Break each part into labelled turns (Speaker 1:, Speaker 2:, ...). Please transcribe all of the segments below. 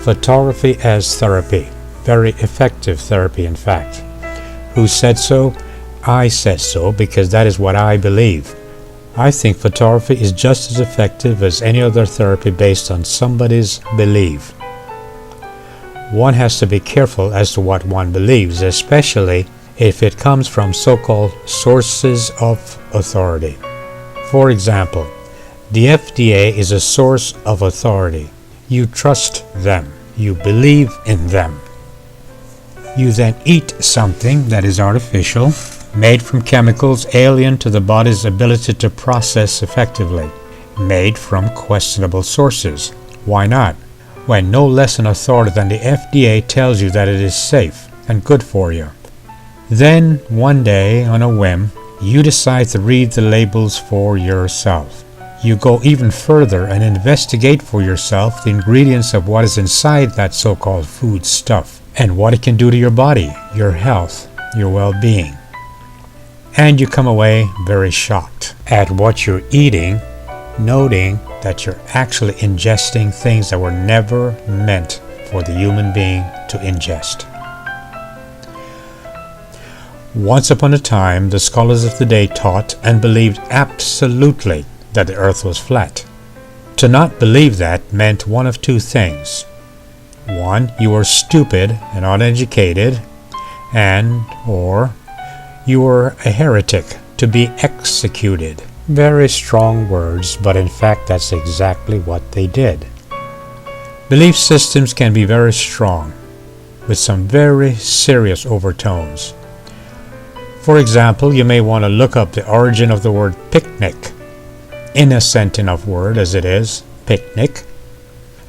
Speaker 1: Photography as therapy. Very effective therapy, in fact. Who said so? I said so because that is what I believe. I think photography is just as effective as any other therapy based on somebody's belief. One has to be careful as to what one believes, especially if it comes from so-called sources of authority. For example, the FDA is a source of authority. You trust them. You believe in them. You then eat something that is artificial, made from chemicals alien to the body's ability to process effectively, made from questionable sources. Why not? When no less an authority than the FDA tells you that it is safe and good for you. Then, one day, on a whim, you decide to read the labels for yourself. You go even further and investigate for yourself the ingredients of what is inside that so-called food stuff and what it can do to your body, your health, your well-being. And you come away very shocked at what you're eating, noting that you're actually ingesting things that were never meant for the human being to ingest. Once upon a time, the scholars of the day taught and believed absolutely that the earth was flat. To not believe that meant one of two things. One, you were stupid and uneducated, or you were a heretic to be executed. Very strong words, but in fact that's exactly what they did. Belief systems can be very strong, with some very serious overtones. For example, you may want to look up the origin of the word picnic, innocent enough word as it is, picnic,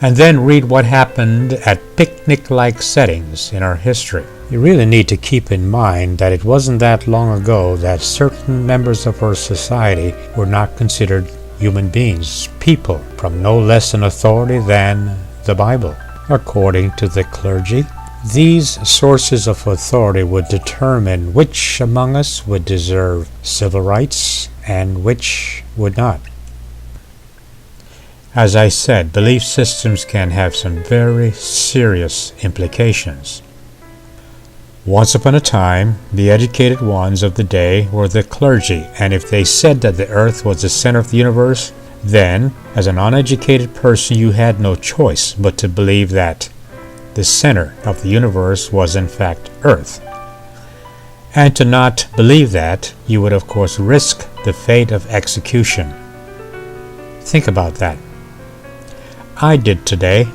Speaker 1: and then read what happened at picnic-like settings in our history. You really need to keep in mind that it wasn't that long ago that certain members of our society were not considered human beings, people from no less an authority than the Bible. According to the clergy, these sources of authority would determine which among us would deserve civil rights and which would not. As I said, belief systems can have some very serious implications. Once upon a time, the educated ones of the day were the clergy, and if they said that the earth was the center of the universe, then, as an uneducated person, you had no choice but to believe that the center of the universe was in fact earth. And to not believe that, you would of course risk the fate of execution. Think about that. I did today.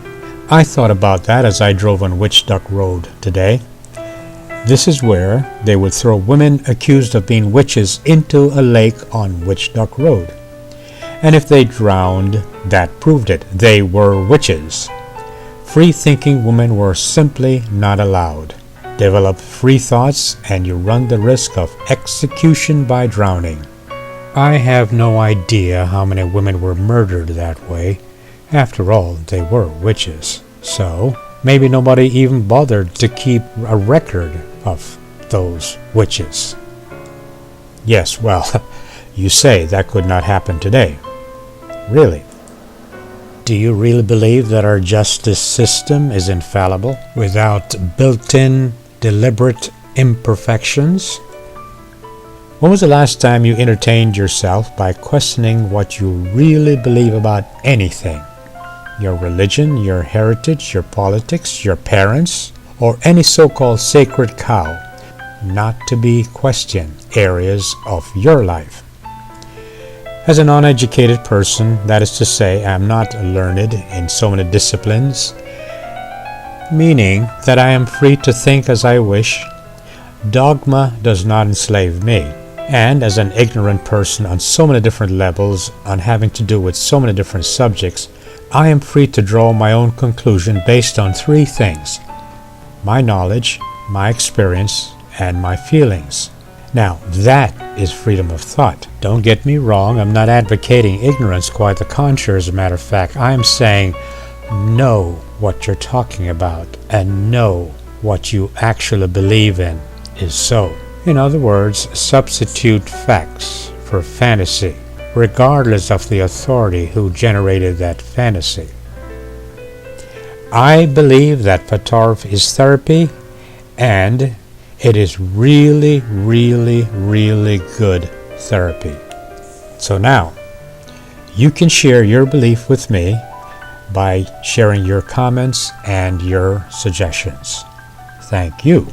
Speaker 1: I thought about that as I drove on Witch Duck Road today. This is where they would throw women accused of being witches into a lake on Witch Duck Road. And if they drowned, that proved it. They were witches. Free-thinking women were simply not allowed. Develop free thoughts and you run the risk of execution by drowning. I have no idea how many women were murdered that way. After all, they were witches. So, maybe nobody even bothered to keep a record of those witches. Yes, well, you say that could not happen today. Really? Do you really believe that our justice system is infallible, without built-in, deliberate imperfections? When was the last time you entertained yourself by questioning what you really believe about anything? Your religion, your heritage, your politics, your parents, or any so-called sacred cow, not to be questioned areas of your life. As an uneducated person, that is to say, I am not learned in so many disciplines, meaning that I am free to think as I wish. Dogma does not enslave me. And as an ignorant person on so many different levels, on having to do with so many different subjects, I am free to draw my own conclusion based on three things: my knowledge, my experience, and my feelings. Now, that is freedom of thought. Don't get me wrong, I'm not advocating ignorance, quite the contrary. As a matter of fact, I am saying know what you're talking about and know what you actually believe in is so. In other words, substitute facts for fantasy, regardless of the authority who generated that fantasy. I believe that Patarv is therapy, and it is really, really, really good therapy. So now, you can share your belief with me by sharing your comments and your suggestions. Thank you.